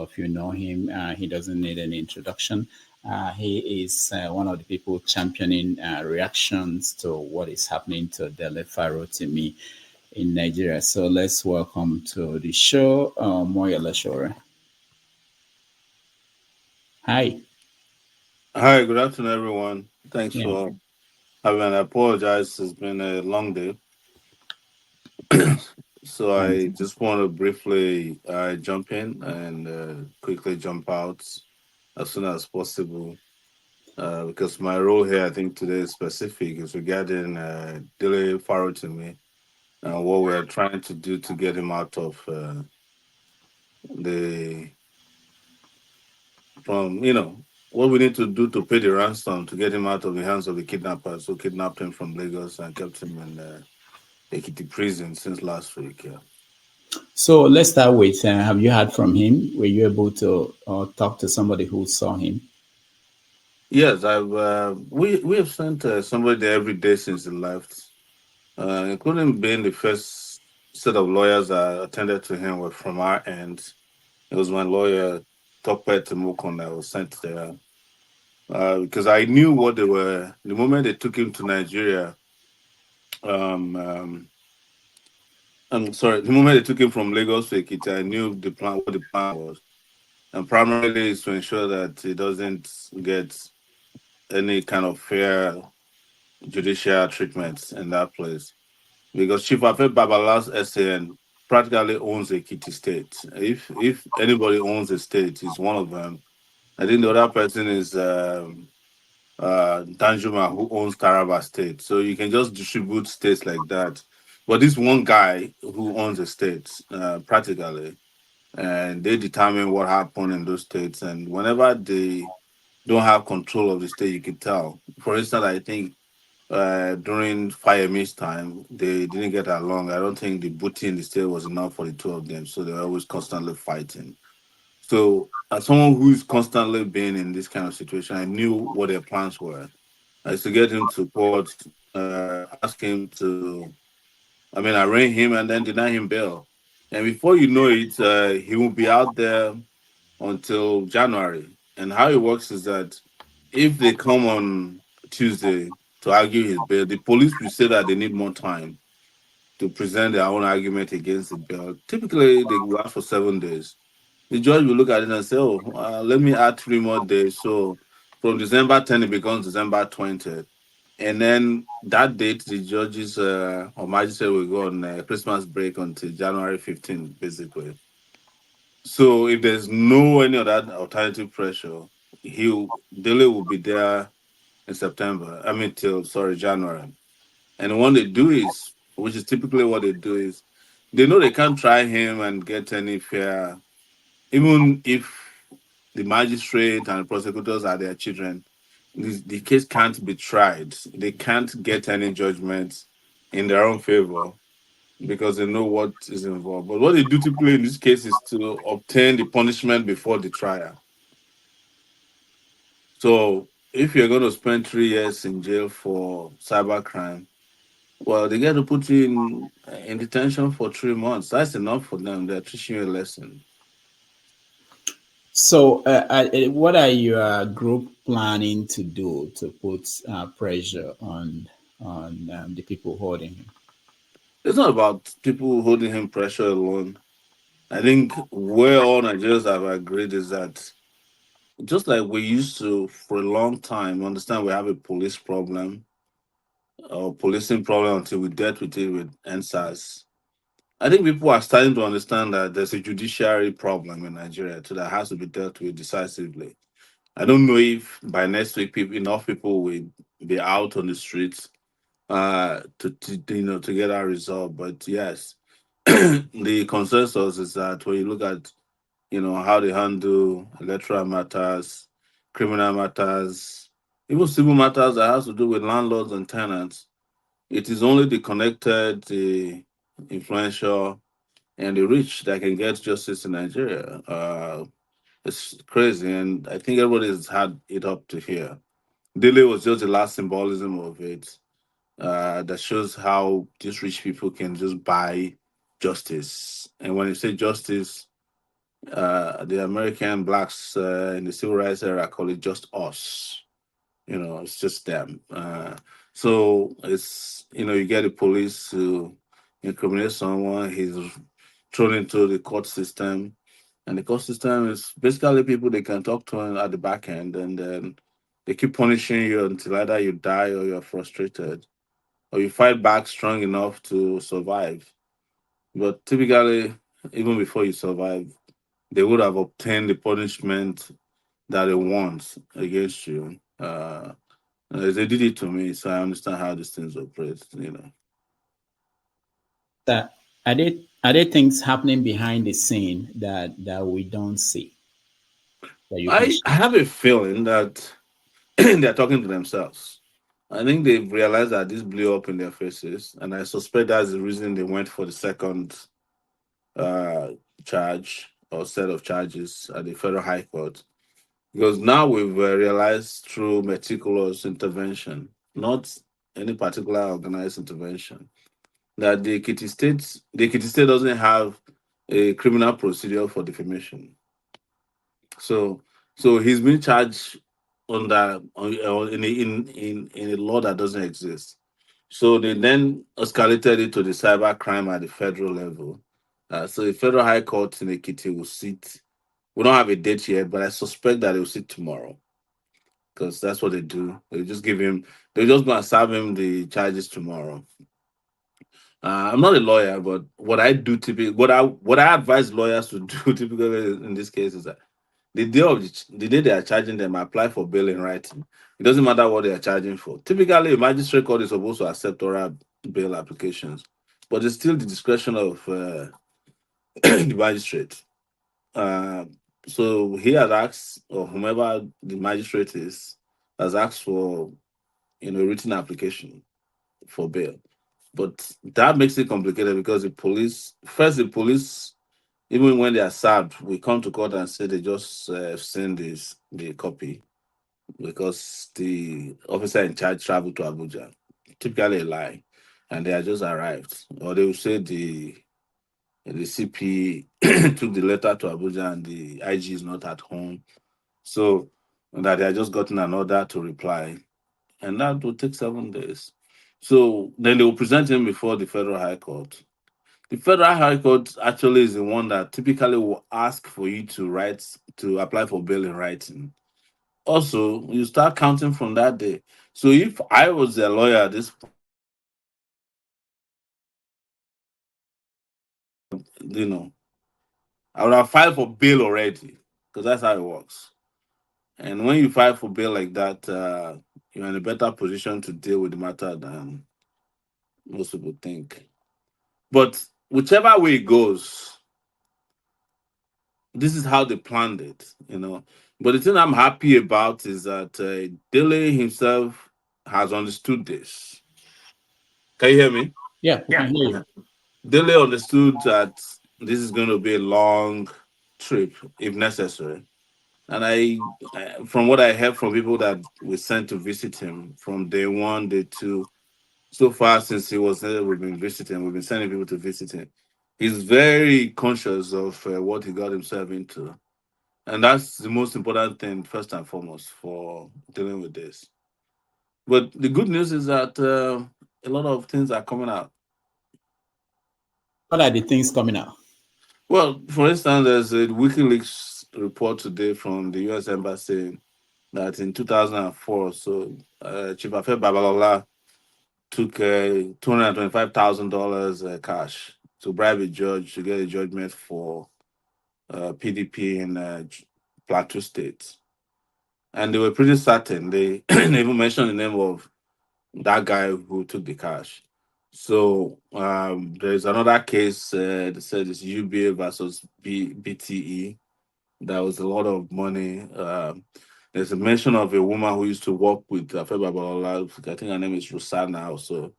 of you know him. He doesn't need any introduction. He is one of the people championing reactions to what is happening to Dele Farotimi in Nigeria. So let's welcome to the show, Omoyele Sowore. Hi. Hi, good afternoon, everyone. Thanks Yeah. for having. I apologize. It's been a long day, so And I just want to briefly jump in and quickly jump out as soon as possible because my role here, I think today is specific, is regarding Dele Farotimi and what we're trying to do to get him out of the from what we need to do to pay the ransom to get him out of the hands of the kidnappers who kidnapped him from Lagos and kept him in Ekiti prison since last week. Yeah. so let's start with have you heard from him? Were you able to talk to somebody who saw him? Yes, I've we have sent somebody there every day since he left, including being the first set of lawyers that attended to him were from our end. It was my lawyer Tope Temukon that was sent there because I knew what they were the moment they took him to Nigeria. Um, um, I'm sorry, the moment they took him from Lagos to Ekiti, I knew the plan, what the plan was, and primarily is to ensure that he doesn't get any kind of fair judicial treatment in that place. Because Chief Afet Babala's SAN practically owns Ekiti State. If anybody owns a state, he's one of them. I think the other person is Danjuma, who owns Taraba State. So you can just distribute states like that. But this one guy who owns a state, practically, and they determine what happened in those states. And whenever they don't have control of the state, you can tell. For instance, I think during Fire Mist time, they didn't get along. I don't think the booty in the state was enough for the two of them, so they were always constantly fighting. So, as someone who's constantly been in this kind of situation, I knew what their plans were. I used to get him to court, ask him to, I mean, arraign him and then deny him bail. And before you know it, he will be out there until January. And how it works is that if they come on Tuesday to argue his bail, the police will say that they need more time to present their own argument against the bail. Typically, they will ask for 7 days. The judge will look at it and say, "Oh, let me add 3 more days." So from December 10th, it becomes December 20th. And then that date, the judges or magistrate will go on Christmas break until January 15th, basically. So if there's no any other alternative pressure, he'll Dele will be there in September. I mean till sorry, January. And what they do is, which is typically what they do is they know they can't try him and get any fair, even if the magistrate and the prosecutors are their children, the case can't be tried. They can't get any judgment in their own favor because they know what is involved. But what they do typically in this case is to obtain the punishment before the trial. So if you're going to spend 3 years in jail for cybercrime, well, they get to put you in detention for 3 months. That's enough for them. They're teaching you a lesson. So, what are your group planning to do to put pressure on the people holding him? It's not about people holding him pressure alone. I think where all Nigerians have agreed is that just like we used to for a long time, understand we have a police problem or policing problem until we dealt with it with NSAS. I think people are starting to understand that there's a judiciary problem in Nigeria too that has to be dealt with decisively. I don't know if by next week enough people will be out on the streets to get that resolved. But yes, the consensus is that when you look at how they handle electoral matters, criminal matters, even civil matters that has to do with landlords and tenants, it is only the connected, the influential, and the rich that can get justice in Nigeria. It's crazy, and I think everybody's had it up to here. Dele was just the last symbolism of it that shows how these rich people can just buy justice. And when you say justice, The American blacks in the civil rights era call it just us. It's just them. So it's, you get the police to incriminate someone, he's thrown into the court system. And the court system is basically people they can talk to at the back end, and then they keep punishing you until either you die or you're frustrated or you fight back strong enough to survive. But typically, even before you survive, they would have obtained the punishment that they want against you. They did it to me, so I understand how these things operate. That are there things happening behind the scene that we don't see that you can I share? have a feeling that they're talking to themselves. I think they've realized that this blew up in their faces, and I suspect that's the reason they went for the second uh, charge or set of charges at the federal high court. Because now we've realized through meticulous intervention, not any particular organized intervention, that the Ekiti state doesn't have a criminal procedure for defamation. So so he's been charged in a law that doesn't exist. So they then escalated it to the cyber crime at the federal level. So the federal high court in Ekiti will sit. We don't have a date yet, but I suspect that they will sit tomorrow because that's what they do. They just give him. They're just gonna serve him the charges tomorrow. I'm not a lawyer, but what I do typically, what I advise lawyers to do typically in this case is that the day they are charging them, apply for bail in writing. It doesn't matter what they are charging for. Typically, a magistrate court is supposed to accept oral bail applications, but it's still the discretion of the magistrate. Uh, so he has asked, or whomever the magistrate is, has asked for written application for bail. But that makes it complicated because the police, even when they are served, we come to court and say they just send the copy because the officer in charge traveled to Abuja. Typically a lie, and they are just arrived. Or they will say the CP took the letter to Abuja and the IG is not at home. So that they are just gotten an order to reply, and that will take 7 days. So then they will present him before the federal high court. The federal high court actually is the one that typically will ask for you to apply for bail in writing. Also, you start counting from that day. So if I was a lawyer at this point, I would have filed for bail already because that's how it works. And when you file for bail like that, you're in a better position to deal with the matter than most people think. But whichever way it goes, this is how they planned it. But the thing I'm happy about is that Dele himself has understood this. Can you hear me? Yeah, we can hear you. Uh-huh. Dele understood that this is going to be a long trip if necessary. And from what I heard from people that we sent to visit him from day one, day two, so far since he was there, we've been sending people to visit him. He's very conscious of what he got himself into. And that's the most important thing, first and foremost, for dealing with this. But the good news is that a lot of things are coming out. What are the things coming out? Well, for instance, there's a WikiLeaks report today from the US Embassy that in 2004, so Chief Afef Babalola took $225,000 cash to bribe a judge to get a judgment for PDP in Plateau State. And they were pretty certain. They even mentioned the name of that guy who took the cash. So there's another case. They said it's UBA versus BTE. That was a lot of money. There's a mention of a woman who used to work with Afeba Balola. I think her name is Rosanna also,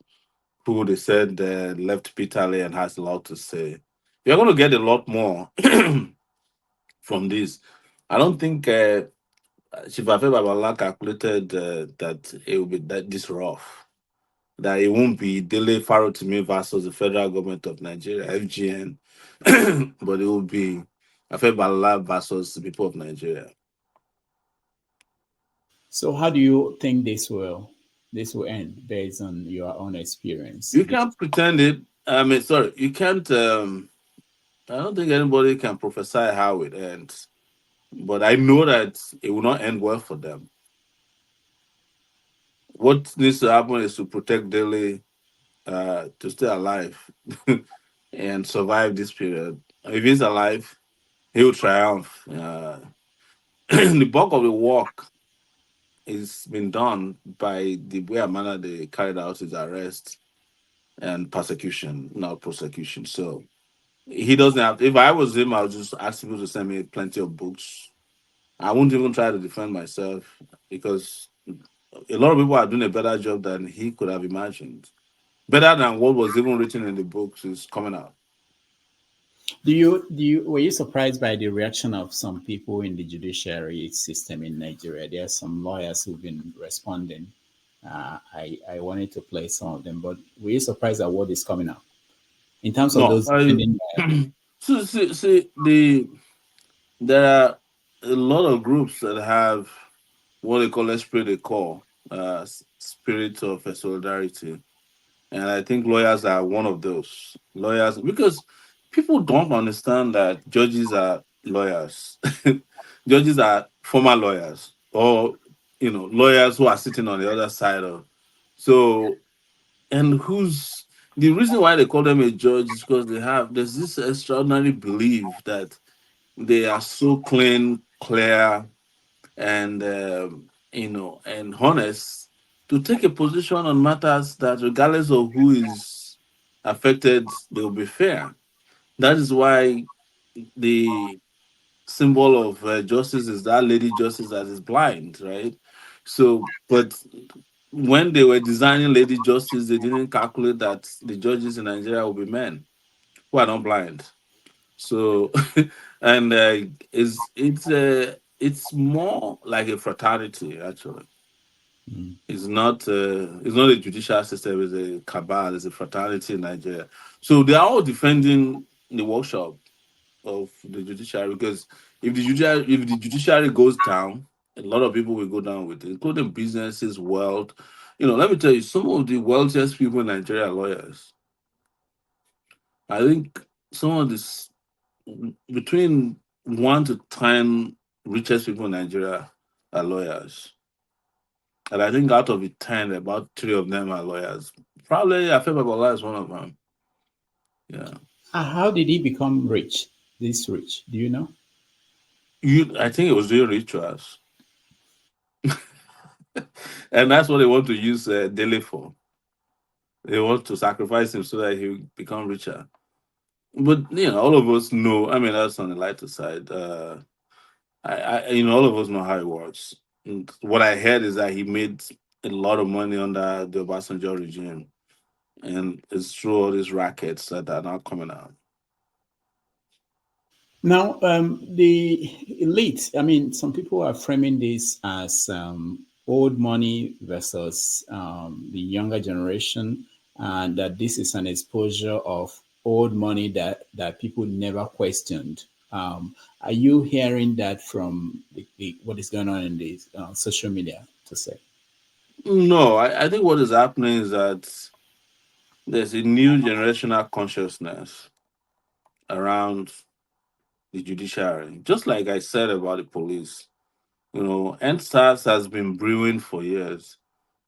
who they said left Peterlee and has a lot to say. You're going to get a lot more from this. I don't think Chief Afeba Balola calculated that it will be this rough, that it won't be Dele Farotimi versus the federal government of Nigeria, FGN, but it will be Afe Balala versus the people of Nigeria. So how do you think this will end based on your own experience? You can't pretend it. I mean, sorry, you can't. I don't think anybody can prophesy how it ends, but I know that it will not end well for them. What needs to happen is to protect Delhi to stay alive and survive this period. If he's alive, he will triumph. The bulk of the work is been done by the way and manner they carried out his arrest and persecution, not prosecution. So he doesn't have. If I was him, I would just ask people to send me plenty of books. I wouldn't even try to defend myself because a lot of people are doing a better job than he could have imagined. Better than what was even written in the books is coming out. Do you were you surprised by the reaction of some people in the judiciary system in Nigeria? There are some lawyers who've been responding. I wanted to play some of them, but were you surprised at what is coming out in terms of No, those I defending? see there are a lot of groups that have what they call esprit de corps, spirit of solidarity. And I think lawyers are one of those lawyers because people don't understand that judges are lawyers. Judges are former lawyers or lawyers who are sitting on the other side of. So, and who's the reason why they call them a judge is because there's this extraordinary belief that they are so clean, clear, and and honest to take a position on matters that, regardless of who is affected, they will be fair. That is why the symbol of justice is that lady justice that is blind, right? So, but when they were designing lady justice, they didn't calculate that the judges in Nigeria will be men who are not blind. So, and it's more like a fraternity actually. It's not a judicial system. It's a cabal. It's a fraternity in Nigeria. So they are all defending the workshop of the judiciary because if the judiciary goes down, a lot of people will go down with it, including businesses, wealth. Let me tell you, some of the wealthiest people in Nigeria are lawyers. I think some of this between 1 to 10 richest people in Nigeria are lawyers. And I think out of the 10, about three of them are lawyers. Probably Afe Babalola is one of them. Yeah. How did he become rich? This rich? Do you know? I think it was doing rituals. And that's what they want to use Dele for. They want to sacrifice him so that he will become richer. But, all of us know, I mean, that's on the lighter side. All of us know how it works. And what I heard is that he made a lot of money under the Obasanjo regime. And it's through all these rackets that are now coming out. Now, the elite, I mean, some people are framing this as old money versus the younger generation, and that this is an exposure of old money that people never questioned. Are you hearing that from what is going on in the social media to say? No, I think what is happening is that there's a new generational consciousness around the judiciary. Just like I said about the police, NSAS has been brewing for years.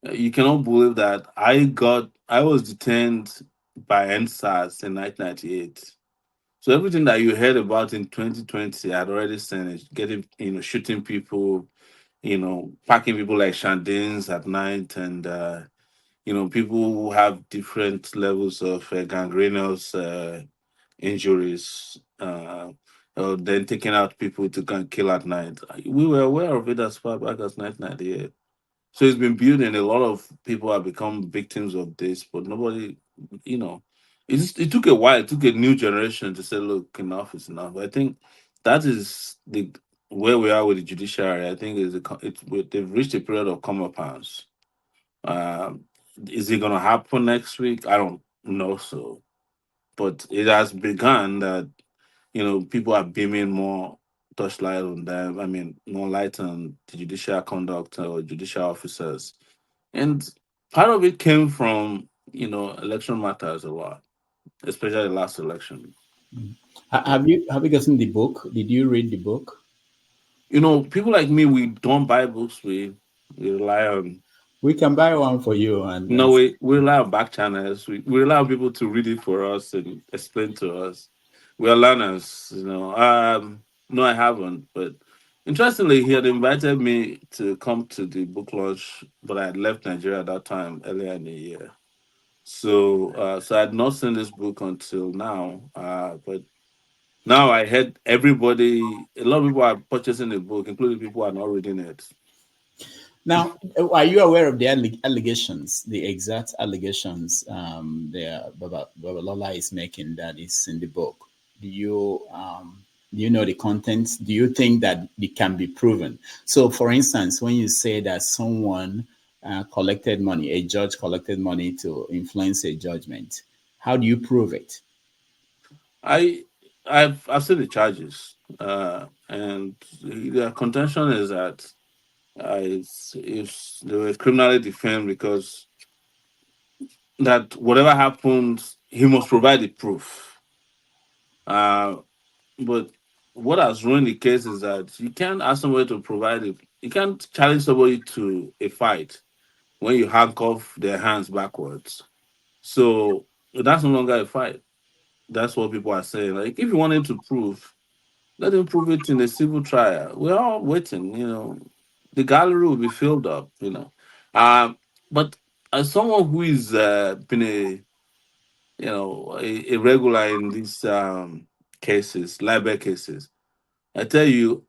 You cannot believe that I was detained by NSAS in 1998. So everything that you heard about in 2020, I had already seen it. Getting, shooting people, packing people like Shandins at night, and people who have different levels of gangrenous injuries, then taking out people to go and kill at night. We were aware of it as far back as 1998. So it's been building. A lot of people have become victims of this, but nobody, you know, it took a while. It took a new generation to say, "Look, enough is enough." I think that is the where we are with the judiciary. I think they've reached a period of comeuppance. Um, is it going to happen next week? I don't know so, but it has begun that people are beaming more touchlight on them. I mean, more light on the judicial conduct or judicial officers. And part of it came from, election matters a lot, especially the last election. Have you gotten the book? Did you read the book? People like me, we don't buy books. We rely on We can buy one for you, and no, we rely on back channels. We rely on people to read it for us and explain to us. We are learners. No, I haven't, but interestingly, he had invited me to come to the book launch, but I had left Nigeria at that time earlier in the year. So I had not seen this book until now. But now I heard a lot of people are purchasing the book, including people who are not reading it. now, are you aware of the allegations, the exact allegations Babalola is making that is in the book? Do you know the content? Do you think that it can be proven? So, for instance, when you say that someone collected money, a judge collected money to influence a judgment, how do you prove it? I I've seen the charges, and the contention is that it's they were criminally defamed because that whatever happens, he must provide the proof. Uh, but what has ruined the case is that you can't ask somebody to provide it. You can't challenge somebody to a fight when you handcuff their hands backwards. So that's no longer a fight. That's what people are saying. Like, if you wanted to prove, let him prove it in a civil trial. We're all waiting. The gallery will be filled up. Um, but as someone who is been a regular in these cases, libel cases, I tell you,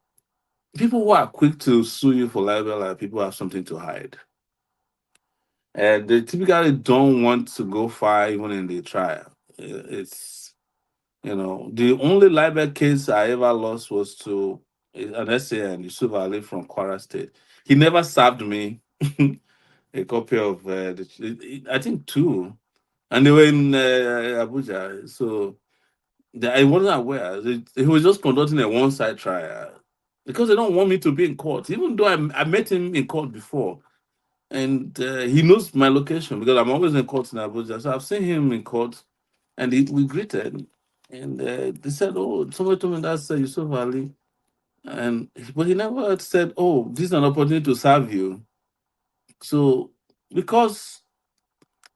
people who are quick to sue you for libel are people who have something to hide. And they typically don't want to go far even in the trial. It's the only libel case I ever lost was to an SAN, Yusuf Ali from Kwara State. He never served me a copy of I think two, and they were in Abuja. So I wasn't aware. He was just conducting a one-side trial because they don't want me to be in court, even though I met him in court before. And he knows my location because I'm always in court in Abuja. So I've seen him in court, and we greeted. And they said, "Oh, somebody told me that's Yusuf Ali." But he never said, "Oh, this is an opportunity to serve you." So because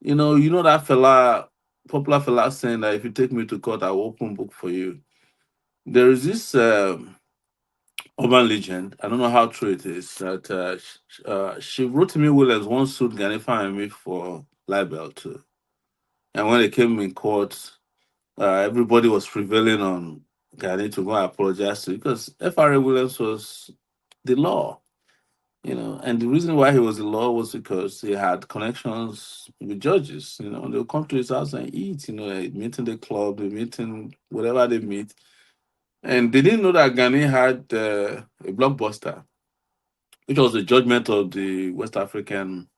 you know that fella, popular fella saying that if you take me to court, I will open book for you. There is this urban legend. I don't know how true it is that she wrote to me Williams once sued Gani me for libel too. And when they came in court, everybody was prevailing on Gani to go and apologize to because FRA Williams was the law. And the reason why he was the law was because he had connections with judges. They'll come to his house and eat. They meet in the club, they meet in whatever they meet, and they didn't know that Gani had a blockbuster, which was the judgment of the West African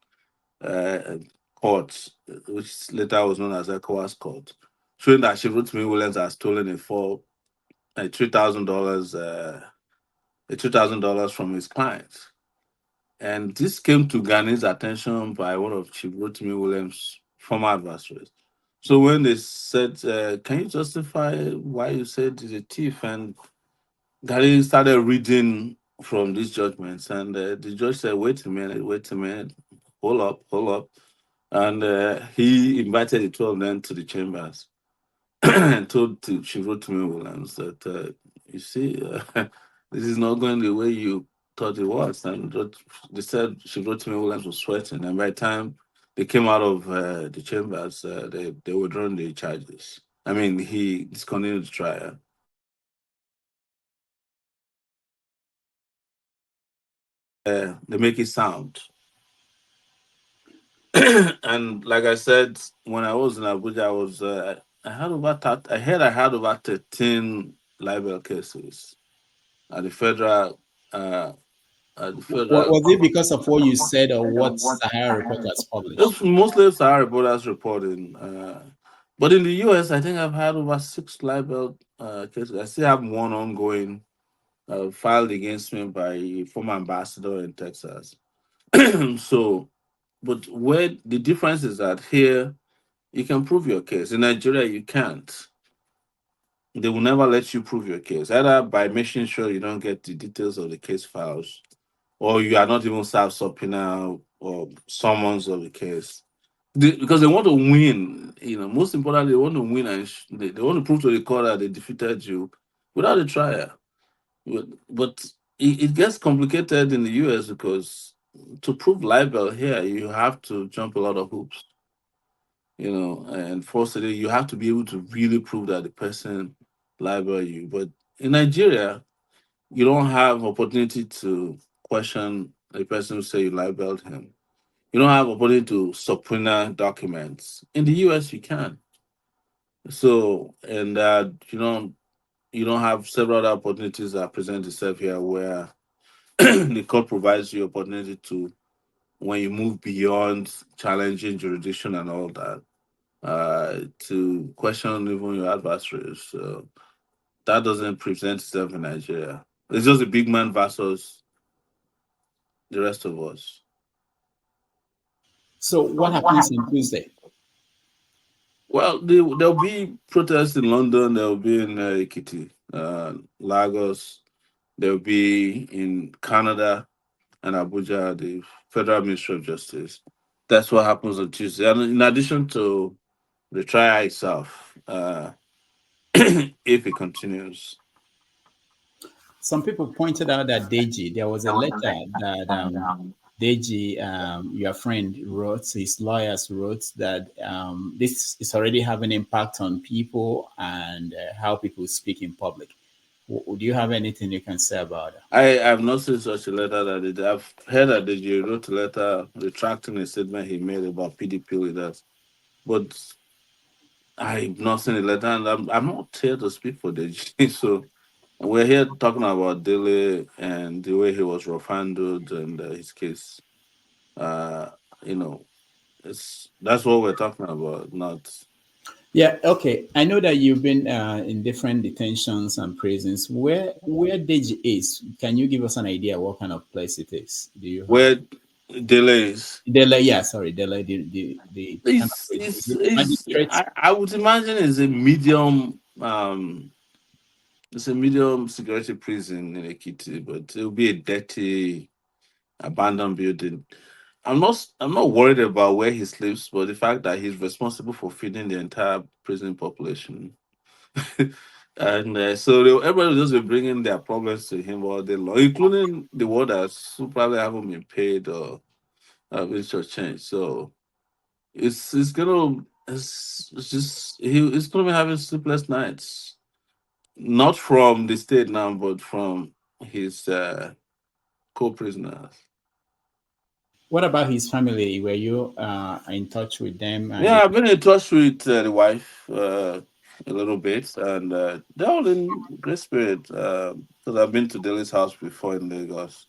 uh, court, which later was known as ECOWAS court, showing that Rotimi Williams had stolen a $3,000 $3,000 from his clients. And this came to Gani's attention by one of Chief Rotimi Williams' former adversaries. So when they said, "Can you justify why you said he's a thief?" and Gani started reading from these judgments, and the judge said, wait a minute, hold up," and he invited the two of them to the chambers and she wrote to me Williams that you see, this is not going the way you thought it was. And they said she wrote to me Williams was sweating, and by the time they came out of the chambers, they withdrew the charges. I mean, he discontinued the trial. They make it sound. And like I said, when I was in Abuja, I had over 13 libel cases at the federal uh, Was it because of what you said or what Sahara Report has published? It's mostly Sahara reporters reporting. But in the US, I think I've had over six libel cases. I still have one ongoing, filed against me by a former ambassador in Texas. So, but where the difference is that here you can prove your case. In Nigeria, you can't. They will never let you prove your case, either by making sure you don't get the details of the case files, or you are not even served subpoena or summons of the case. Because they want to win. Most importantly, they want to win, and they want to prove to the court that they defeated you without a trial. But it gets complicated in the US because to prove libel here, you have to jump a lot of hoops. And firstly, you have to be able to really prove that the person libel you. But in Nigeria, you don't have opportunity to question the person who say you libeled him. You don't have opportunity to subpoena documents. In the US, you can. So, and you don't have several other opportunities that present itself here where the court provides you opportunity to, when you move beyond challenging jurisdiction and all that, to question even your adversaries. So that doesn't present itself in Nigeria. It's just a big man versus the rest of us. So what happens on Tuesday? Well, there'll be protests in London. There'll be in Ekiti, Lagos. There'll be in Canada and Abuja, the Federal Ministry of Justice. That's what happens on Tuesday. And in addition to the trial itself, if it continues. Some people pointed out that Deji, there was a letter that Deji, your friend, wrote, his lawyers wrote that this is already having impact on people and how people speak in public. Do you have anything you can say about that? I have not seen such a letter that I've heard that they wrote a letter retracting a statement he made about PDP leaders, but I've not seen a letter, and I'm not here to speak for the G. So we're here talking about Dele and the way he was rough handled and his case. Uh, you know, that's what we're talking about, not. Yeah, okay. I know that you've been in different detentions and prisons. Where Deji is, can you give us an idea what kind of place it is? Do you have Where Dele is. Dele? Yeah, sorry, Dele. The kind of It's, prison is it's, it it's, magistrate? I would imagine it's a medium security prison in Ekiti, but it'll be a dirty, abandoned building. I'm not worried about where he sleeps, but the fact that he's responsible for feeding the entire prison population. And so everybody will just be bringing their problems to him all day long, including the warders who probably haven't been paid or have been shortchanged. So it's gonna be having sleepless nights, not from the state now, but from his co-prisoners. What about his family? Were you in touch with them? And Yeah, I've been in touch with the wife a little bit, and they're all in great spirit. Because I've been to Dele's house before in Lagos,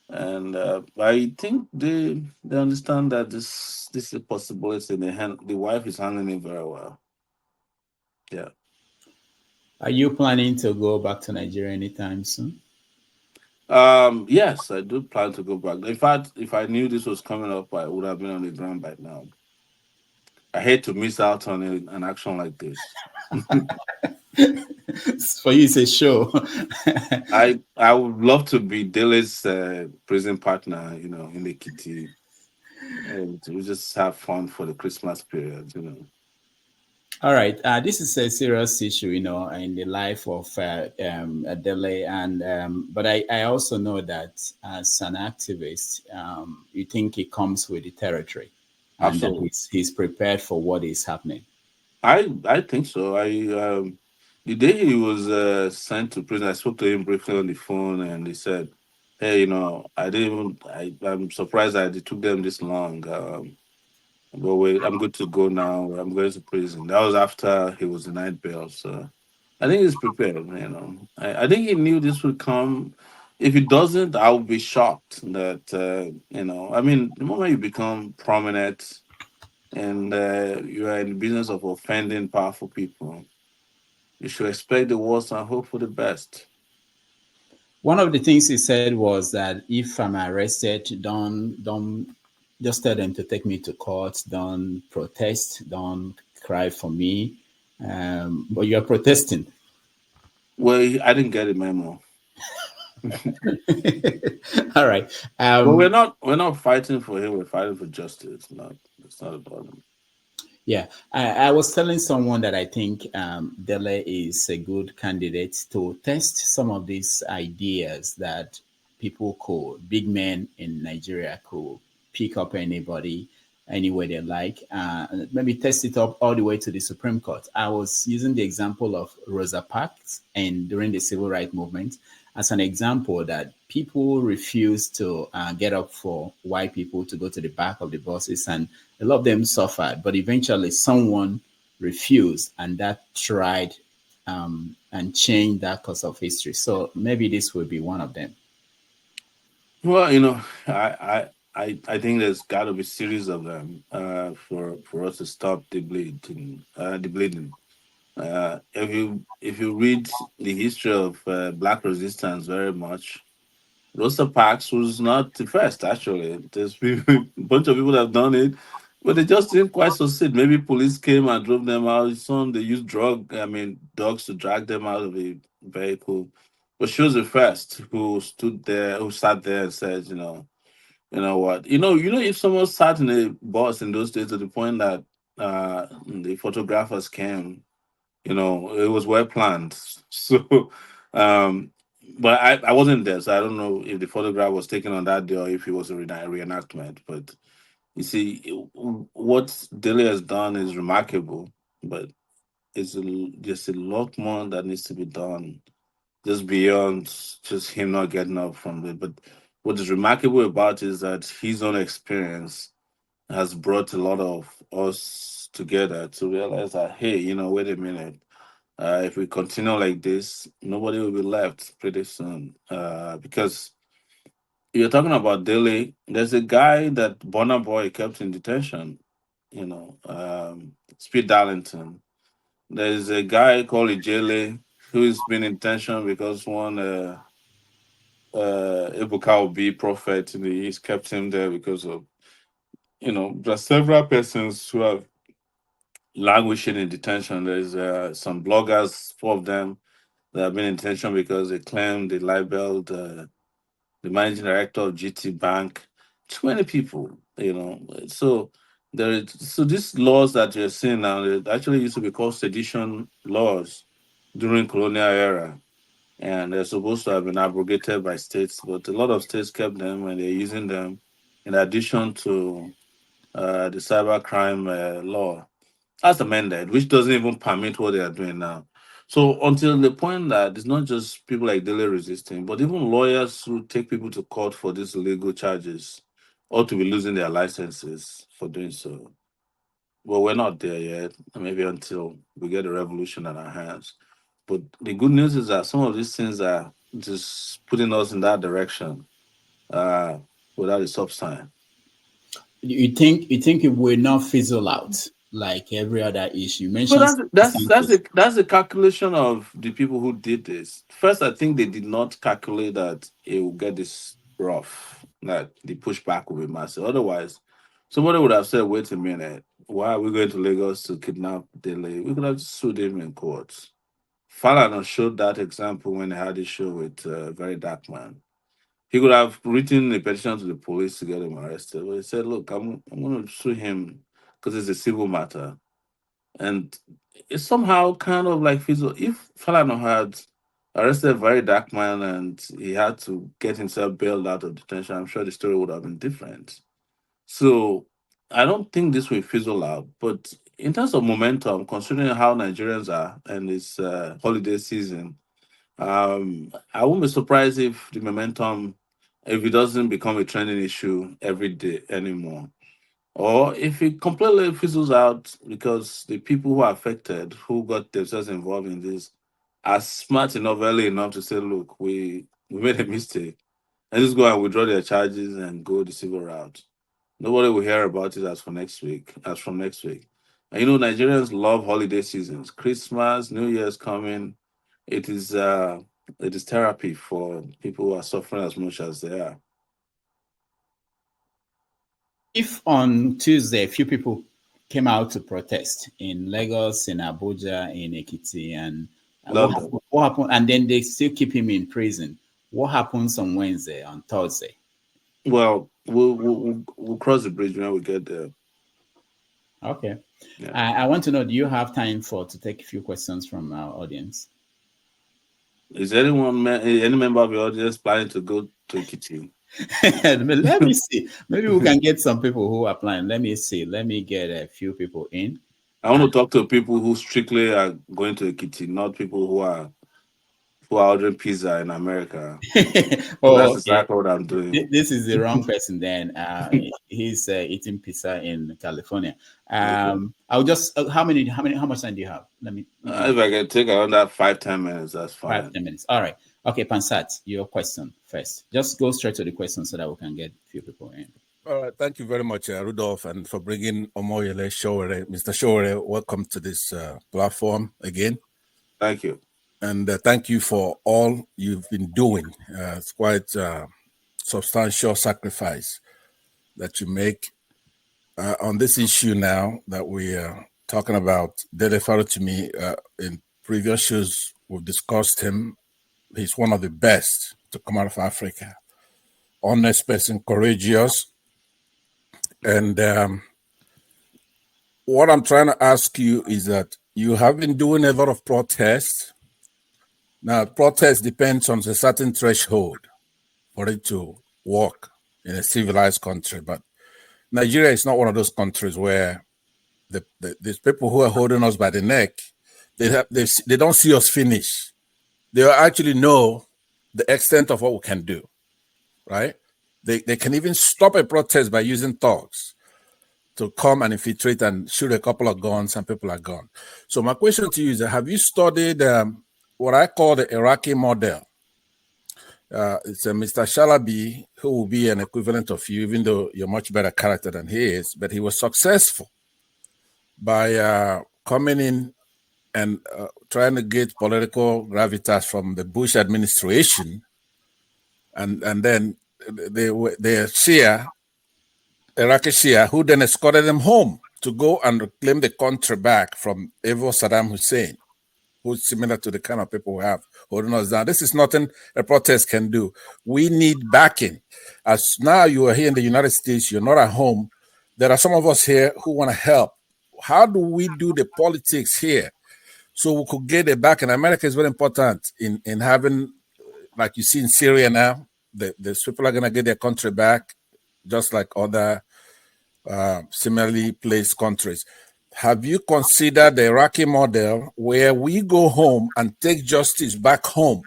and I think they understand that this is a possibility. The wife is handling it very well. Yeah. are you planning to go back to Nigeria anytime soon? Yes, I do plan to go back. In fact, if I knew this was coming up, I would have been on the ground by now. I hate to miss out on an action like this. For you, it's a show. I would love to be Dele's prison partner, in the kitty, and we just have fun for the Christmas period. All right, this is a serious issue, in the life of Dele, and but I also know that as an activist, you think he comes with the territory, and that Absolutely. he's prepared for what is happening. I think so. The day he was sent to prison, I spoke to him briefly on the phone, and he said, "Hey, I didn't even. I'm surprised that it took them this long. But wait, I'm good to go now. I'm going to prison." That was after he was denied bail. So I think he's prepared. I think he knew this would come. If it doesn't, I would be shocked that. I mean, the moment you become prominent and you are in the business of offending powerful people, you should expect the worst and hope for the best. One of the things he said was that if I'm arrested, don't just tell them to take me to court. Don't protest. Don't cry for me. But you're protesting. Well, I didn't get a memo. All right. But we're not fighting for him. We're fighting for justice. Not it's not about him. Yeah, I was telling someone that I think Dele is a good candidate to test some of these ideas that people could, big men in Nigeria could pick up anybody anywhere they like, maybe test it up all the way to the Supreme Court. I was using the example of Rosa Parks and during the civil rights movement as an example that people refused to get up for white people to go to the back of the buses, and a lot of them suffered. But eventually, someone refused, and that tried and changed that course of history. So maybe this will be one of them. Well, I think there's got to be series of them for us to stop the bleeding. If you read the history of Black resistance very much, Rosa Parks was not the first. Actually, there's a bunch of people that have done it, but they just didn't quite succeed. Maybe police came and drove them out. Some they used dogs to drag them out of the vehicle. But she was the first who sat there and said, you know what, if someone sat in a bus in those days to the point that the photographers came, it was well planned. So, um, but I wasn't there, so I don't know if the photograph was taken on that day or if it was a reenactment. But you see, what Dele has done is remarkable, but there's a lot more that needs to be done, just beyond just him not getting up from it. But what is remarkable about it is that his own experience has brought a lot of us together to realize that, hey, wait a minute, if we continue like this, nobody will be left pretty soon. Because you're talking about Delhi, there's a guy that Bonner Boy kept in detention, Speed Darlington. There's a guy called Ijele who's been in detention because one Ebuka Obi prophet in the East kept him there because of, there's several persons who have languishing in detention. There's some bloggers, four of them, that have been in detention because they claim they libeled the managing director of GT Bank. Too many people, So these laws that you're seeing now, they actually used to be called sedition laws during colonial era, and they're supposed to have been abrogated by states, but a lot of states kept them and they're using them in addition to the cybercrime law as amended, which doesn't even permit what they are doing now. So until the point that it's not just people like Dele resisting, but even lawyers who take people to court for these illegal charges ought to be losing their licenses for doing so. Well, we're not there yet. Maybe until we get a revolution on our hands. But the good news is that some of these things are just putting us in that direction uh, without a stop sign. You think it will not fizzle out like every other issue? You But mentioned that's that's that's circumstances. a that's a calculation of the people who did this. First, I think they did not calculate that it will get this rough, that the pushback will be massive. Otherwise, somebody would have said, "Wait a minute, why are we going to Lagos to kidnap Dele? We could have just sued him in court." Falana showed that example when he had his show with Very Dark Man. He could have written a petition to the police to get him arrested, but he said, "Look, I'm going to sue him because it's a civil matter." And it's somehow kind of like fizzle. If Falana had arrested a very dark man and he had to get himself bailed out of detention, I'm sure the story would have been different. So I don't think this will fizzle out. But in terms of momentum, considering how Nigerians are and it's holiday season, I won't be surprised if the momentum, if it doesn't become a trending issue every day anymore, or if it completely fizzles out because the people who are affected, who got themselves involved in this, are smart enough, early enough to say, look, we made a mistake. And just go and withdraw their charges and go the civil route. Nobody will hear about it as for next week, as from next week. And Nigerians love holiday seasons. Christmas, New Year's coming. It is uh it is therapy for people who are suffering as much as they are. If on Tuesday a few people came out to protest in Lagos, in Abuja, in Ekiti, and what London. happened? What happened? And then they still keep him in prison. What happens on Wednesday, on Thursday? Well, we'll cross the bridge when we get there. Okay. Yeah. I want to know, do you have time to take a few questions from our audience? Is any member of the audience planning to go to Ekiti? Let me see. Maybe we can get some people who are applying. Let me see. Let me get a few people in. I want to talk to people who strictly are going to Ekiti, not people who are ordering pizza in America. Because Oh, that's okay. exactly what I'm doing. This is the wrong person then. He's eating pizza in California. Okay. I'll just, how much time do you have? Let me If know. I can take around that 5-10 minutes, that's Five, fine. 10 minutes. All right. Okay, Pansat, your question first. Just go straight to the question so that we can get a few people in. All right. Thank you very much, Rudolf, and for bringing Omoyele Sowore. Mr. Sowore, welcome to this platform again. Thank you. And thank you for all you've been doing. It's quite substantial sacrifice that you make on this issue now that we are talking about. Dele Farotimi, in previous shows, we've discussed him. He's one of the best to come out of Africa. Honest person, courageous. And what I'm trying to ask you is that you have been doing a lot of protests. Now, protest depends on a certain threshold for it to work in a civilized country. But Nigeria is not one of those countries where these people who are holding us by the neck, they don't see us finish. They actually know the extent of what we can do, right? They can even stop a protest by using thugs to come and infiltrate and shoot a couple of guns and people are gone. So my question to you is, have you studied what I call the Iraqi model? It's a Mr. Shalaby, who will be an equivalent of you, even though you're much better character than he is, but he was successful by coming in and trying to get political gravitas from the Bush administration. And then the Shia, Iraqi Shia, who then escorted them home to go and claim the country back from evil Saddam Hussein, who's similar to the kind of people we have holding us down. This is nothing a protest can do. We need backing. As now you are here in the United States, you're not at home. There are some of us here who want to help. How do we do the politics here so we could get it back? And America is very important in having, like you see in Syria now, the people are going to get their country back, just like other similarly placed countries. Have you considered the Iraqi model where we go home and take justice back home?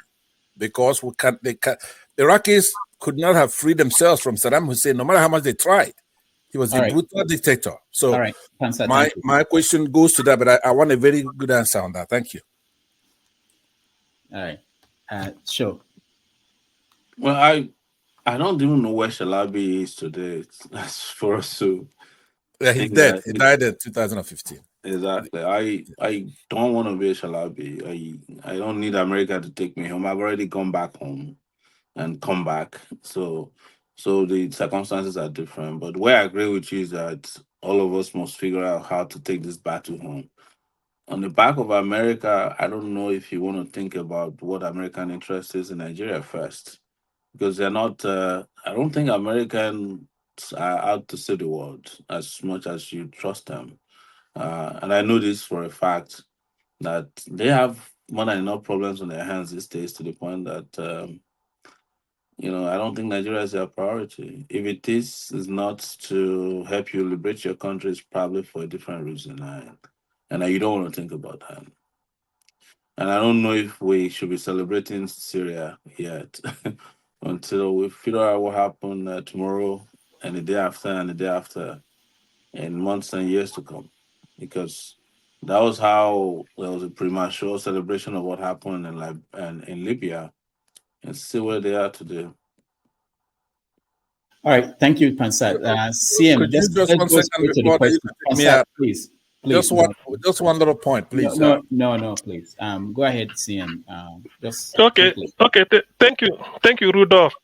Because the Iraqis could not have freed themselves from Saddam Hussein, no matter how much they tried. He was All a right. brutal dictator. So All right, Pansat, thank you. my question goes to that, but I want a very good answer on that. Thank you. All right. Sure. Well, I don't even know where Shalabi is today. That's for us to Yeah, he's think dead. that He died in 2015. exactly. I don't want to be a Shalabi. I don't need America to take me home. I've already gone back home and come back. So the circumstances are different. But where I agree with you is that all of us must figure out how to take this battle home. On the back of America, I don't know if you want to think about what American interest is in Nigeria first, because they're not. I don't think Americans are out to save the world as much as you trust them. And I know this for a fact that they have more than enough problems on their hands these days to the point that I don't think Nigeria is their priority. If it is not to help you liberate your country, it's probably for a different reason. And you don't want to think about that. And I don't know if we should be celebrating Syria yet until we figure out what happened tomorrow and the day after and the day after in months and years to come. Because that was how there was a premature celebration of what happened in Libya and see where they are today. All right, thank you, Pansat. CM, Could you just let's one go second straight to the before you question. take me Pansat, out? please, please, no, Just one little point, no, please. no, no, no, please. Go ahead, CM. Just Okay, quickly. okay. Thank you, Rudolph.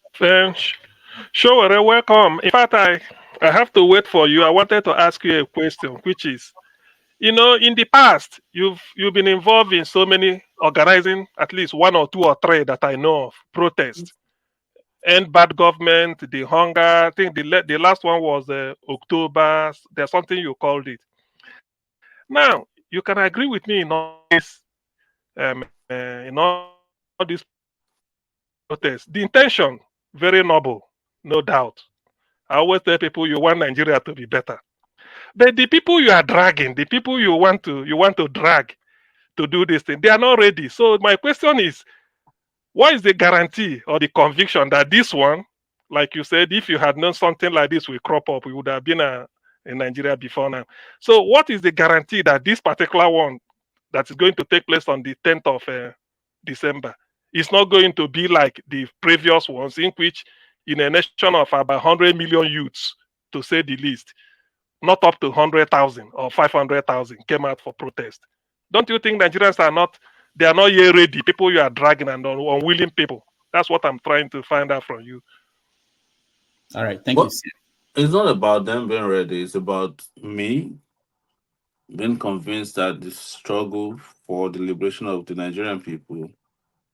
Sure, welcome. In fact, I have to wait for you. I wanted to ask you a question, which is, in the past, you've been involved in so many organizing, at least one or two or three that I know of, protests, end bad government, the hunger. I think the last one was October. There's something you called it. Now, you can agree with me in all these protests. The intention very noble, no doubt. I always tell people you want Nigeria to be better. But the people you are dragging, the people you want to drag to do this thing, they are not ready. So my question is, what is the guarantee or the conviction that this one, like you said, if you had known something like this will crop up, we would have been in Nigeria before now. So what is the guarantee that this particular one that is going to take place on the 10th of December is not going to be like the previous ones, in which in a nation of about 100 million youths, to say the least, not up to 100,000 or 500,000 came out for protest. Don't you think Nigerians they are not yet ready? People you are dragging and unwilling people. That's what I'm trying to find out from you. All right, thank you, But CM. it's not about them being ready. It's about me being convinced that the struggle for the liberation of the Nigerian people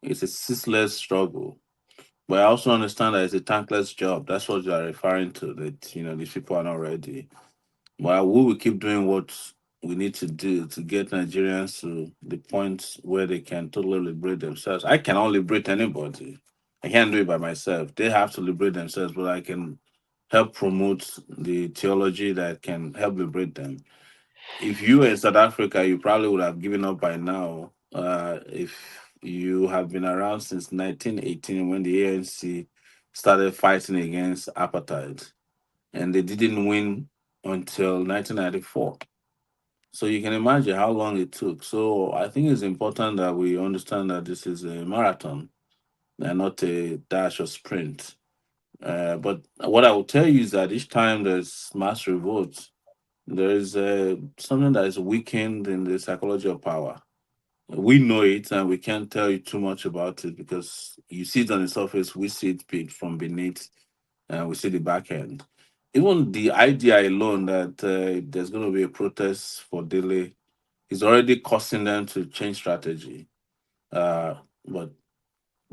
is a ceaseless struggle. But I also understand that it's a thankless job. That's what you are referring to. That these people are not ready. Well, we will keep doing what we need to do to get Nigerians to the point where they can totally liberate themselves. I cannot liberate anybody. I can't do it by myself. They have to liberate themselves, but I can help promote the theology that can help liberate them. If you were in South Africa, you probably would have given up by now. If you have been around since 1918 when the ANC started fighting against apartheid, and they didn't win until 1994. So you can imagine how long it took. So I think it's important that we understand that this is a marathon and not a dash or sprint. But what I will tell you is that each time there's mass revolts, there is something that is weakened in the psychology of power. We know it, and we can't tell you too much about it because you see it on the surface, we see it from beneath, and we see the back end. Even the idea alone that there's going to be a protest for Dele is already causing them to change strategy. But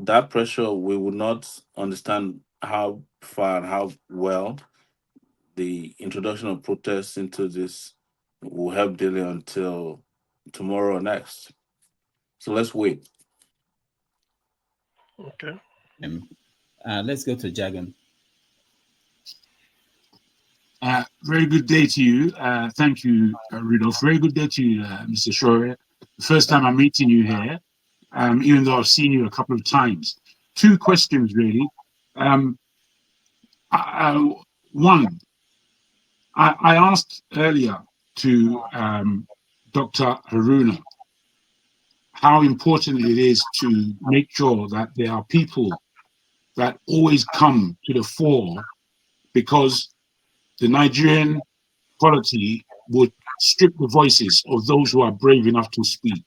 that pressure, we would not understand how far and how well the introduction of protests into this will help Dele until tomorrow or next. So let's wait. Okay. Let's go to Jagan. Very good day to you. Thank you, Rudolph. Very good day to you, Mr. Sowore. The first time I'm meeting you here, even though I've seen you a couple of times. Two questions, really. One, I asked earlier to Dr. Haruna how important it is to make sure that there are people that always come to the fore, because the Nigerian polity would strip the voices of those who are brave enough to speak.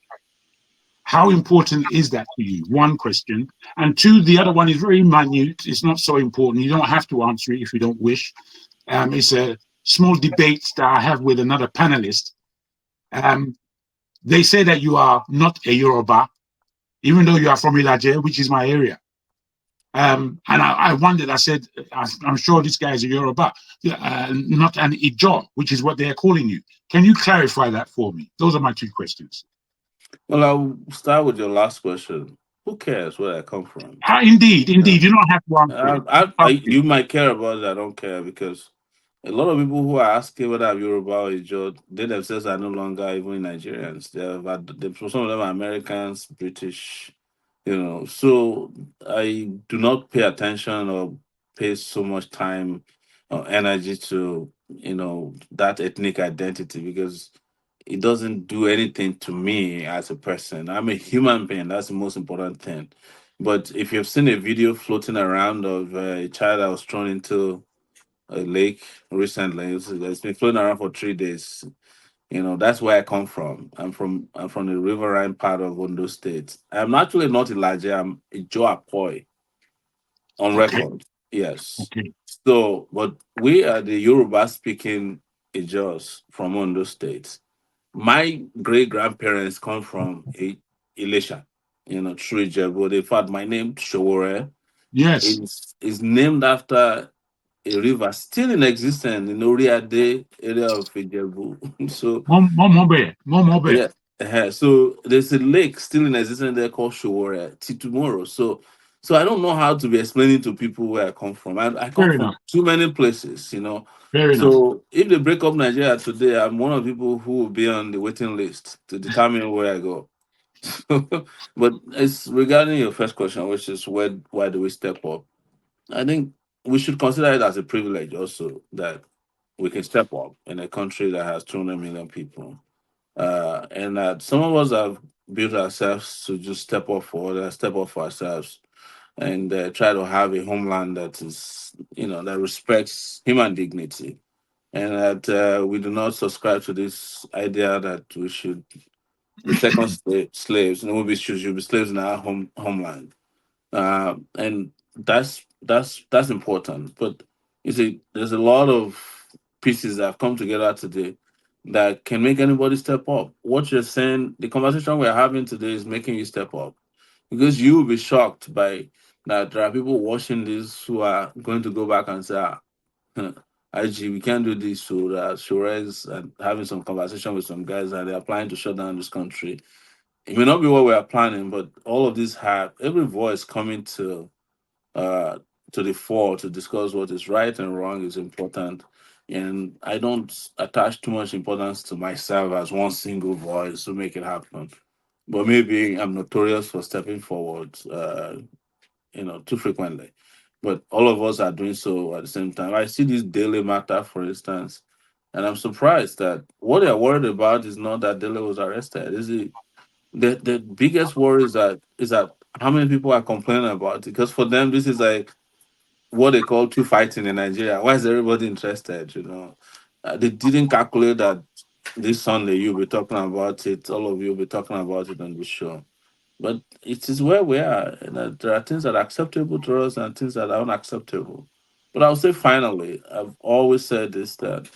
How important is that to you? One question. And two, the other one is very minute. It's not so important. You don't have to answer it if you don't wish. It's a small debate that I have with another panelist. They say that you are not a Yoruba, even though you are from Ilaje, which is my area. And I wondered, I said, I'm sure this guy is a Yoruba, not an Ijo, which is what they're calling you. Can you clarify that for me? Those are my two questions. Well, I'll start with your last question. Who cares where I come from? Indeed. You don't have to answer it. You might care about it. I don't care because a lot of people who are asking whether I'm Yoruba or Ijo, they themselves are no longer even Nigerians. Some of them are Americans, British, So I do not pay attention or pay so much time or energy to, that ethnic identity because it doesn't do anything to me as a person. I'm a human being. That's the most important thing. But if you've seen a video floating around of a child that was thrown into a lake recently. It's been floating around for 3 days. That's where I come from. I'm from the riverine part of Ondo State. I'm actually not Elijah. I'm Joe Apoy on Okay. record. Yes. Okay. So, but we are the Yoruba speaking Ijos from Ondo State. My great grandparents come from Elisha, through Ijebu. In fact, my name Sowore Yes. is named after a river still in existence in Oriade area of Ijebu. So Momobe. yeah. So there's a lake still in existence there called Showore till tomorrow. So I don't know how to be explaining to people where I come from. I come Fair from enough. too many places. Fair enough. So if they break up Nigeria today, I'm one of the people who will be on the waiting list to determine where I go. But it's regarding your first question, which is why do we step up? I think we should consider it as a privilege also that we can step up in a country that has 200 million people. And that some of us have built ourselves to just step up for others, step up for ourselves, and try to have a homeland that is, that respects human dignity, and that we do not subscribe to this idea that we should be second slaves. We should be slaves in our homeland, and that's important. But you see, there's a lot of pieces that have come together today that can make anybody step up. What you're saying, the conversation we're having today is making you step up because you will be shocked by that there are people watching this who are going to go back and say, IG, we can't do this. So Shores and having some conversation with some guys and they're applying to shut down this country. It may not be what we are planning, but all of this have every voice coming uh to the fore to discuss what is right and wrong is important. And I don't attach too much importance to myself as one single voice to make it happen. But maybe I'm notorious for stepping forward, too frequently. But all of us are doing so at the same time. I see this daily matter, for instance, and I'm surprised that what they're worried about is not that Dele was arrested. Is it the biggest worry is that how many people are complaining about it? Because for them this is like what they call two fighting in Nigeria. Why is everybody interested? They didn't calculate that this Sunday you'll be talking about it. All of you will be talking about it on the show. But it is where we are. And that there are things that are acceptable to us and things that are unacceptable. But I'll say finally, I've always said this that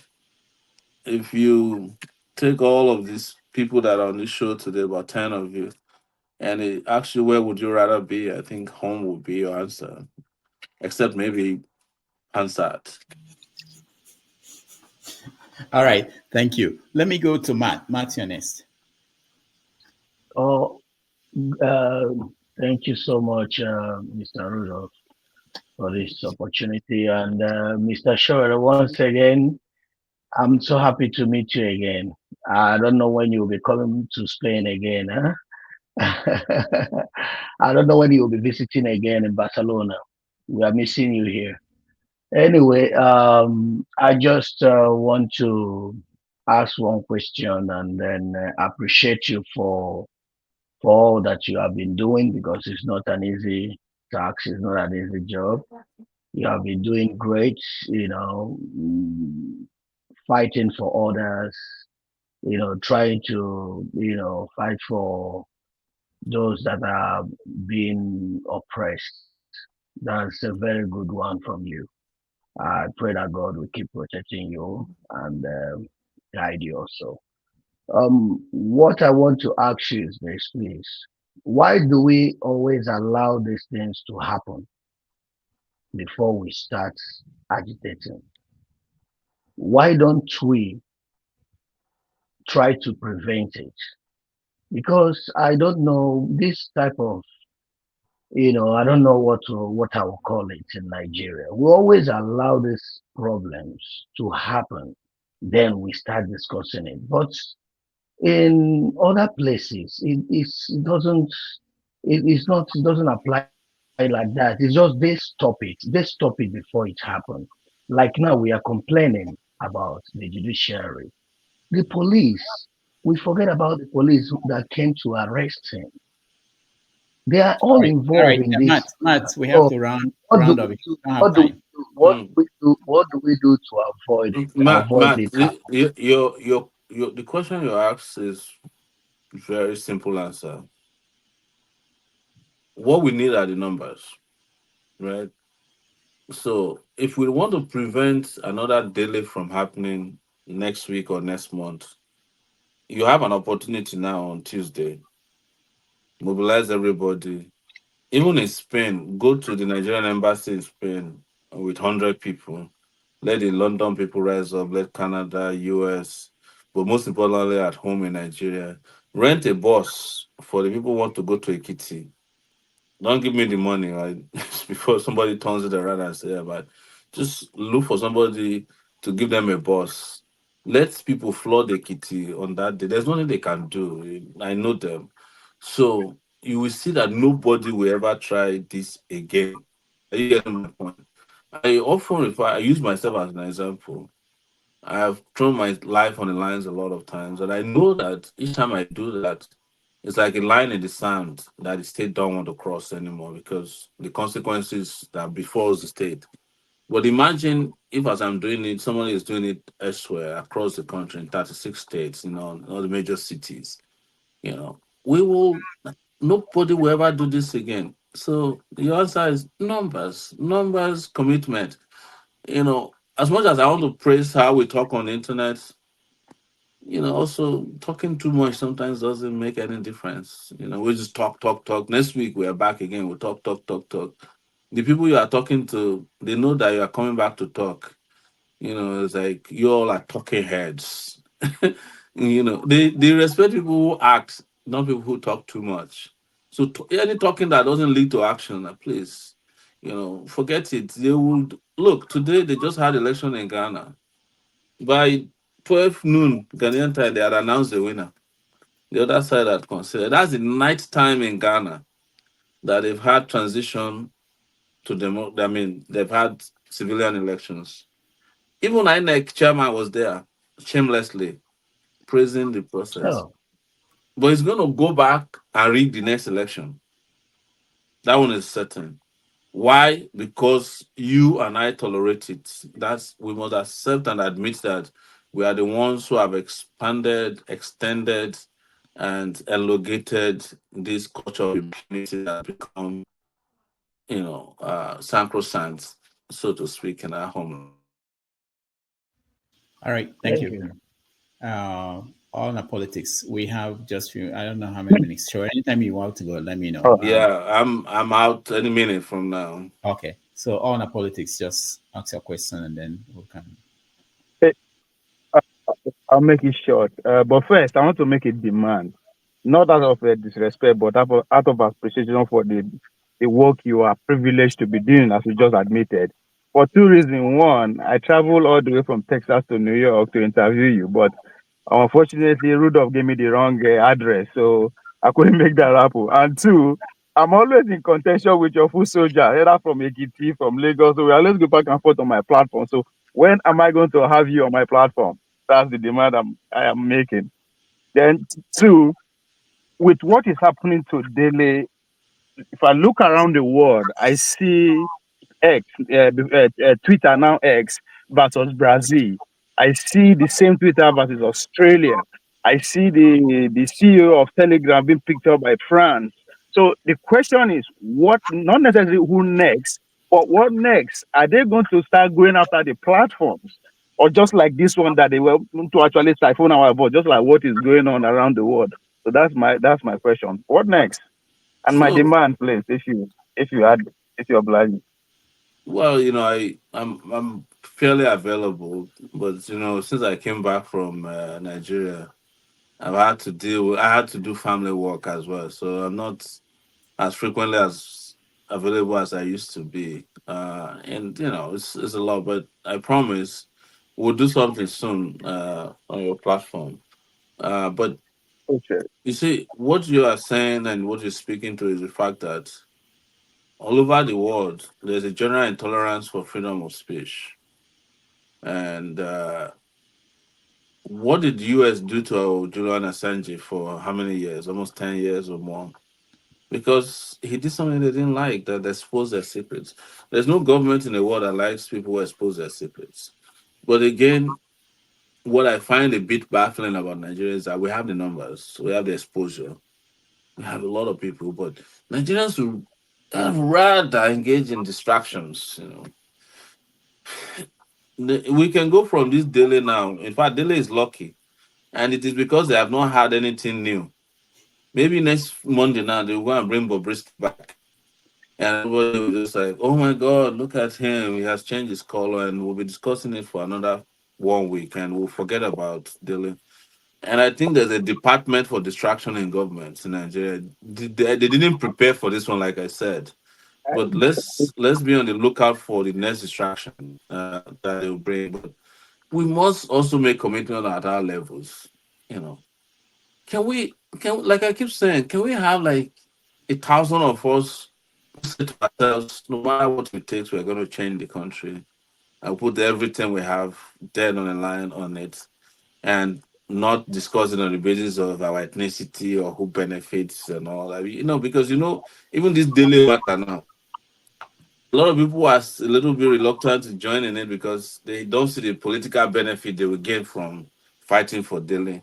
if you take all of these people that are on this show today, about 10 of you, and it asks you where would you rather be, I think home would be your answer. Except maybe Hansat. All right, thank you. Let me go to Matt. Matt, you're next. Oh, uh, thank you so much, Mr. Rudolph, for this opportunity. And Mr. Shore, once again, I'm so happy to meet you again. I don't know when you'll be coming to Spain again, huh? I don't know when you'll be visiting again in Barcelona. We are missing you here. Anyway, I just want to ask one question and then appreciate you for all that you have been doing because it's not an easy task, it's not an easy job. You have been doing great, fighting for others, trying to, fight for those that are being oppressed. That's a very good one from you. I pray that God will keep protecting you and guide you also. What I want to ask you is this, please. Why do we always allow these things to happen before we start agitating? Why don't we try to prevent it? Because I don't know this type of, I don't know what I will call it in Nigeria. We always allow these problems to happen, then we start discussing it. But in other places, it doesn't apply like that. It's just they stop it before it happens. Like now we are complaining about the judiciary. The police, we forget about the police that came to arrest him. They are All all right, all involved right. in Matt, this. Matt, we have So to round what do round up. we We do? don't have What do we time. Mm. What do we do to avoid Matt, it happening? the question you asked is very simple answer. What we need are the numbers, right? So if we want to prevent another delay from happening next week or next month, you have an opportunity now on Tuesday. Mobilize everybody. Even in Spain, go to the Nigerian embassy in Spain with 100 people. Let the London people rise up, let Canada, US, but most importantly at home in Nigeria. Rent a bus for the people who want to go to Ekiti. Don't give me the money, right? Before somebody turns it around and say, yeah, but just look for somebody to give them a bus. Let people flood the kitty on that day. There's nothing they can do. I know them. So you will see that nobody will ever try this again. Are you getting my point? I often refer, I use myself as an example. I have thrown my life on the lines a lot of times, and I know that each time I do that, it's like a line in the sand that the state don't want to cross anymore because the consequences that befalls the state. But imagine if, as I'm doing it, somebody is doing it elsewhere across the country in 36 states, in all the major cities. We will. Nobody will ever do this again. So the answer is numbers, numbers, commitment. As much as I want to praise how we talk on the internet, also talking too much sometimes doesn't make any difference. We just talk, talk, talk. Next week we are back again. We talk, talk, talk, talk. The people you are talking to, they know that you are coming back to talk. It's like you all are talking heads. They respect people who act, not people who talk too much. So any talking that doesn't lead to action, please, forget it. They would look today. They just had election in Ghana. By 12 noon Ghanaian time, they had announced the winner. The other side had considered. That's the night time in Ghana that they've had transition to demo. I mean, they've had civilian elections. Even INEC chairman was there, shamelessly praising the process. So, But he's going to go back and rig the next election. That one is certain. Why? Because you and I tolerate it. We must accept and admit that we are the ones who have expanded, extended, and elongated this culture of impunity that become, sacrosanct, so to speak, in our homeland. All right, thank thank you. you. On the politics, we have just few. I don't know how many minutes. So anytime you want to go, let me know. Oh, Yeah, I'm out any minute from now. Okay. So on the politics, just ask your question and then we can. eh, I- I'll make it short. But first, I want to make a demand, not out of disrespect, but out of appreciation for the work you are privileged to be doing, as you just admitted. For two reasons. One, I traveled all the way from Texas to New York to interview you, but unfortunately, Rudolph gave me the wrong address, so I couldn't make that happen. And two, I'm always in contention with your foot soldier, either from Ekiti, from Lagos. So we always go back and forth on my platform. So when am I going to have you on my platform? That's the demand I am making. Then two, with what is happening to Dele, if I look around the world, I see X, Twitter now X versus Brazil. I see the same Twitter versus Australia. I see the CEO of Telegram being picked up by France. So the question is, what? Not necessarily who next, but what next? Are they going to start going after the platforms, or just like this one that they were to actually siphon our vote, just like what is going on around the world? So that's my question. What next? And my So, demand, please, if you oblige. well, I'm fairly available, but since I came back from Nigeria, I had to do family work as well, so I'm not as frequently as available as I used to be. And it's a lot, but I promise we'll do something soon on your platform. But Okay. you see, what you are saying and what you're speaking to is the fact that all over the world there's a general intolerance for freedom of speech. And what did the US do to Julian Assange for how many years? Almost 10 years or more. because he did something they didn't like, that exposed their secrets. There's no government in the world that likes people who expose their secrets. But again, what I find a bit baffling about Nigeria is that we have the numbers, we have the exposure, we have a lot of people, but Nigerians will rather engage in distractions. We can go from this Dele now. In fact, Dele is lucky, and it is because they have not had anything new. Maybe next Monday now they'll go and bring Bobrisky back. And everybody will just like, oh my God, look at him. He has changed his color. And we'll be discussing it for another 1 week and we'll forget about Dylan. And I think there's a department for distraction in government in Nigeria. They didn't prepare for this one, like I said. But let's be on the lookout for the next distraction that they'll bring. But we must also make commitment at our levels. You know, can like I keep saying, can we have like 1,000 of us say to ourselves, no matter what it takes, we're going to change the country. I'll put everything we have dead on the line on it and not discuss it on the basis of our ethnicity or who benefits and all that. Because, even this daily matter now, a lot of people are a little bit reluctant to join in it because they don't see the political benefit they will get from fighting for Delhi.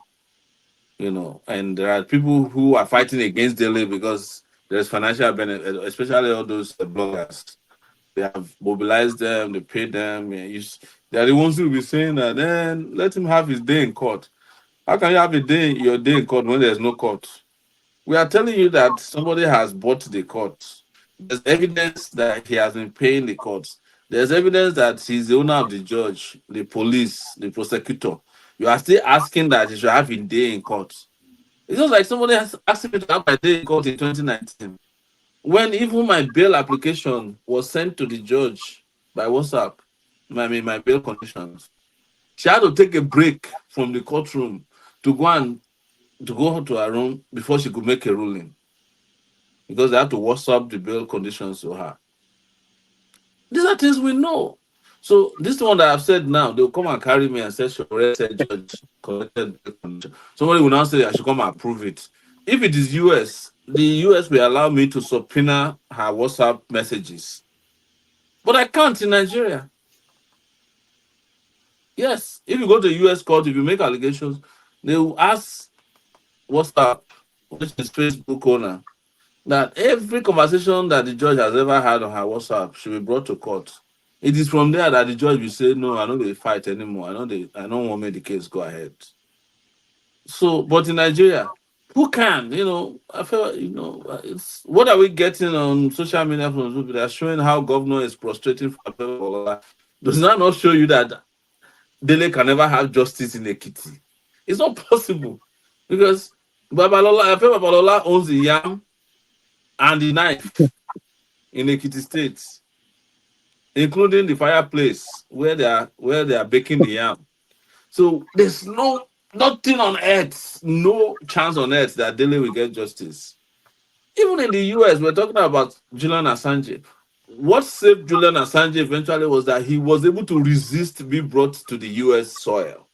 And there are people who are fighting against Delhi because there's financial benefit, especially all those bloggers. They have mobilized them, they paid them. They are the ones who will be saying that, then let him have his day in court. How can you have your day in court when there's no court? We are telling you that somebody has bought the court. There's evidence that he has been paying the court. There's evidence that he's the owner of the judge, the police, the prosecutor. You are still asking that he should have a day in court. It's just like somebody has asked me to have my day in court in 2019. When even my bail application was sent to the judge by WhatsApp, my bail conditions, she had to take a break from the courtroom to go to her room before she could make a ruling because they had to WhatsApp the bail conditions to her. These are things we know. So this one that I've said now, they'll come and carry me and say, "Sure, said judge collected bail condition." Somebody will now say I should come and approve it. If it is US, the US will allow me to subpoena her WhatsApp messages. But I can't in Nigeria. Yes, if you go to US court, if you make allegations, they will ask WhatsApp, which is Facebook owner, that every conversation that the judge has ever had on her WhatsApp should be brought to court. It is from there that the judge will say, no, I don't want to fight anymore. I don't want to make the case go ahead. So, but in Nigeria, who can? I feel, it's what are we getting on social media from people that are showing how governor is prostrating for people? Does that not show you that Dele can never have justice in Ekiti? It's not possible because I feel Babalola owns the yam and the knife in Ekiti State, including the fireplace where they are baking the yam. So there's nothing on earth, no chance on earth that Dele will get justice. Even in the US, we're talking about Julian Assange. What saved Julian Assange eventually was that he was able to resist being brought to the US soil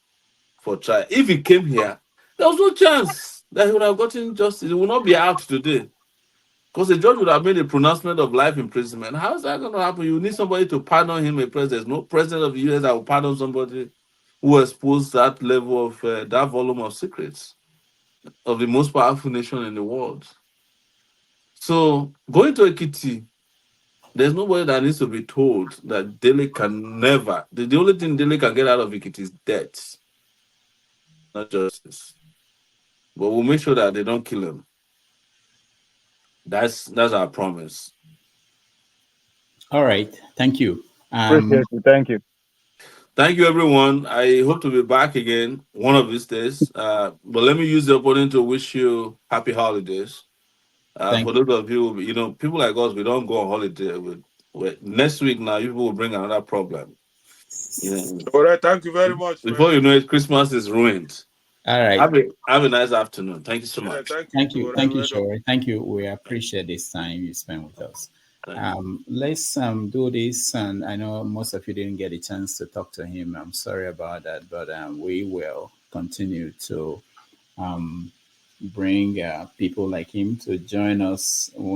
for trial. If he came here, there was no chance that he would have gotten justice. He would not be out today. Because the judge would have made a pronouncement of life imprisonment. How is that going to happen? You need somebody to pardon him. There's no president of the US that will pardon somebody who exposed that level of that volume of secrets of the most powerful nation in the world. So going to Ekiti, there's nobody that needs to be told that Dele can never. The only thing Dele can get out of Ekiti is death, not justice. But we'll make sure that they don't kill him. That's our promise. All right. Thank you. Appreciate you. Thank you. Thank you, everyone. I hope to be back again one of these days. But let me use the opportunity to wish you happy holidays. For those of you, people like us, we don't go on holiday. Next week now, people will bring another problem. All right. Thank you very much. Before you know it, Christmas is ruined. All right. Have a nice afternoon. Thank you so much. Thank you, Sowore. Thank you. We appreciate this time you spent with us. Let's do this, and I know most of you didn't get a chance to talk to him. I'm sorry about that, but we will continue to bring people like him to join us when